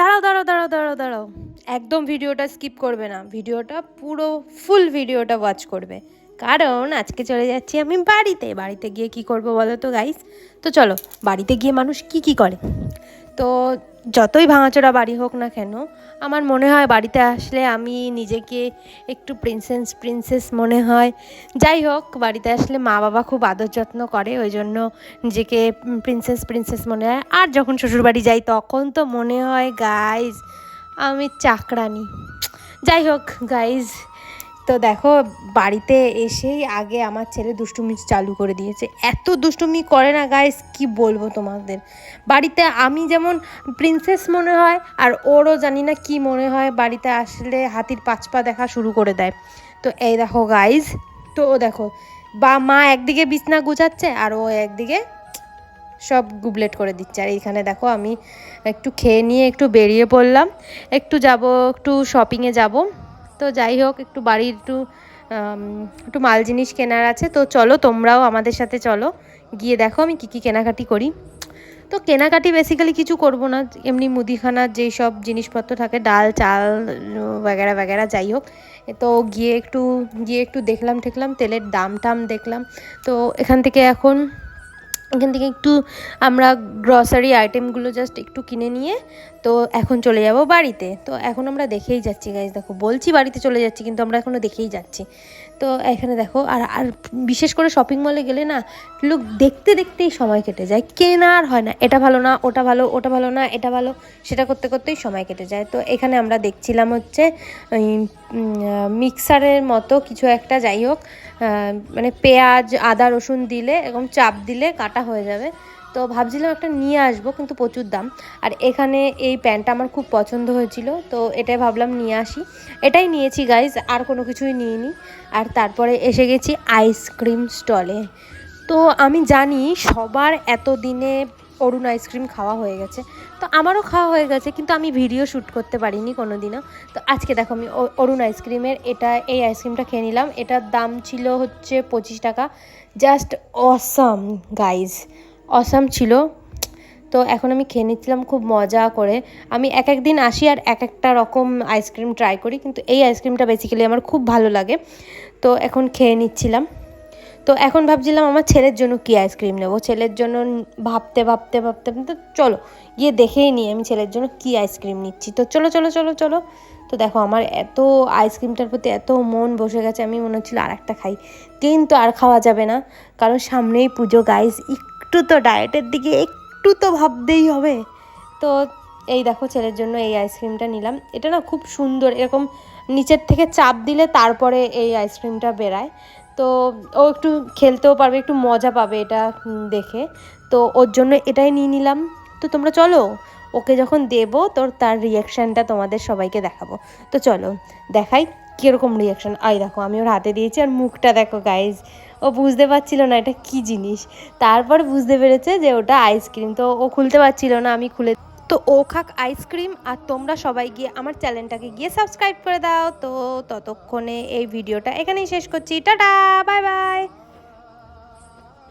দাঁড়াও দাঁড়াও দাঁড়াও দাঁড়াও দাঁড়াও, একদম ভিডিওটা স্কিপ করবে না, ভিডিওটা পুরো ফুল ভিডিওটা ওয়াচ করবে, কারণ আজকে চলে যাচ্ছি আমি বাড়িতে। বাড়িতে গিয়ে কি করব বলো তো গাইস? তো চলো, বাড়িতে গিয়ে মানুষ কি কি করে। তো যতই ভাঙাচোরা বাড়ি হোক না কেন, আমার মনে হয় বাড়িতে আসলে আমি নিজেকে একটু প্রিন্সেস প্রিন্সেস মনে হয়। যাই হোক, বাড়িতে আসলে মা বাবা খুব আদর যত্ন করে, ওই জন্য নিজেকে প্রিন্সেস প্রিন্সেস মনে হয়। আর যখন শ্বশুরবাড়ি যাই তখন তো মনে হয় গাইজ আমি চাকরানি। যাই হোক গাইজ, তো দেখো বাড়িতে এসেই আগে আমার ছেলে দুষ্টুমি চালু করে দিয়েছে। এত দুষ্টুমি করে না গাইস, কি বলবো তোমাদের। বাড়িতে আমি যেমন প্রিন্সেস মনে হয়, আর ওরও জানি না কি মনে হয়, বাড়িতে আসলে হাতির পাঁচ পা দেখা শুরু করে দেয়। তো এই দেখো গাইজ, তো ও দেখো বা মা একদিকে বিছনা গুছাচ্ছে আর ও একদিকে সব গুবলেট করে দিচ্ছে। আর এইখানে দেখো আমি একটু খেয়ে নিয়ে একটু বেরিয়ে পড়লাম, একটু শপিংয়ে যাব। তো যাই হোক, একটু বাড়ির একটু মাল জিনিস কেনার আছে। তো চলো তোমরাও আমাদের সাথে চলো, গিয়ে দেখো আমি কী কী কেনাকাটি করি। তো কেনাকাটি বেসিক্যালি কিছু করব না, এমনি মুদিখানার যেই সব জিনিসপত্র থাকে, ডাল চাল বাগেরা বাগেরা, যাই হোক। তো গিয়ে একটু দেখলাম ঠেকলাম, তেলের দাম টাম দেখলাম। তো এখান থেকে একটু আমরা গ্রসারি আইটেমগুলো জাস্ট একটু কিনে নিয়ে তো এখন চলে যাব বাড়িতে। তো এখন আমরা দেখেই যাচ্ছি গাইজ, দেখো বলছি বাড়িতে চলে যাচ্ছি কিন্তু আমরা এখনও দেখেই যাচ্ছি। তো এখানে দেখো, আর বিশেষ করে শপিং মলে গেলে না লোক দেখতে দেখতেই সময় কেটে যায়, কেনার হয় না। এটা ভালো না ওটা ভালো, ওটা ভালো না এটা ভালো, সেটা করতে করতেই সময় কেটে যায়। তো এখানে আমরা দেখছিলাম হচ্ছে ওই মিক্সারের মতো কিছু একটা, যাই হোক, মানে পেঁয়াজ আদা রসুন দিলে এরকম চাপ দিলে কাটা হয়ে যাবে। তো ভাবছিলাম একটা নিয়ে আসবো, কিন্তু প্রচুর দাম। আর এখানে এই প্যান্টটা আমার খুব পছন্দ হয়েছিল, তো এটাই ভাবলাম নিয়ে আসি, এটাই নিয়েছি গাইজ, আর কোনো কিছুই নিইনি। আর তারপরে এসে গেছি আইসক্রিম স্টলে। তো আমি জানি সবার এতদিনে অরুণ আইসক্রিম খাওয়া হয়ে গেছে, তো আমারও খাওয়া হয়ে গেছে, কিন্তু আমি ভিডিও শ্যুট করতে পারিনি কোনো দিনও। তো আজকে দেখো আমি অরুণ আইসক্রিমের এই আইসক্রিমটা খেয়ে নিলাম। এটার দাম ছিল হচ্ছে 25 টাকা। জাস্ট অসাম গাইজ, অসাম ছিল। তো এখন আমি খেয়ে নিচ্ছিলাম খুব মজা করে। আমি এক এক দিন আসি আর এক একটা রকম আইসক্রিম ট্রাই করি, কিন্তু এই আইসক্রিমটা বেসিক্যালি আমার খুব ভালো লাগে। তো এখন খেয়ে নিচ্ছিলাম। তো এখন ভাবছিলাম আমার ছেলের জন্য কী আইসক্রিম নেবো। ছেলের জন্য ভাবতে ভাবতে ভাবতে তো চলো গিয়ে দেখেই নিই আমি ছেলের জন্য কী আইসক্রিম নিচ্ছি। তো চলো চলো চলো চলো। তো দেখো আমার এত আইসক্রিমটার প্রতি এত মন বসে গেছে, আমি মনে হচ্ছিলো আর একটা খাই, কিন্তু আর খাওয়া যাবে না, কারণ সামনেই পুজো গাইজ, একটু তো ডায়েটের দিকে একটু তো ভাবতেই হবে। তো এই দেখো ছেলের জন্য এই আইসক্রিমটা নিলাম। এটা না খুব সুন্দর, এরকম নিচের থেকে চাপ দিলে তারপরে এই আইসক্রিমটা বেরায়। তো ও একটু খেলতেও পারবে, একটু মজা পাবে এটা দেখে। তো ওর জন্য এটাই নিয়ে নিলাম। তো তোমরা চলো, ওকে যখন দেবো তার রিয়াকশানটা তোমাদের সবাইকে দেখাবো। তো চলো দেখাই কীরকম রিয়াকশান। দেখো আমি ওর হাতে দিয়েছি, আর মুখটা দেখো গাইজ, ও বুঝতে পারছিল না এটা কী জিনিস, তারপর বুঝতে পেরেছে যে ওটা আইসক্রিম। তো ও খুলতে পারছিল না, আমি খুলে। তো ও খাক আইসক্রিম, আর তোমরা সবাই গিয়ে আমার চ্যানেলটাকে গিয়ে সাবস্ক্রাইব করে দাও। তো ততক্ষণে এই ভিডিওটা এখানেই শেষ করছি। Tata, bye bye.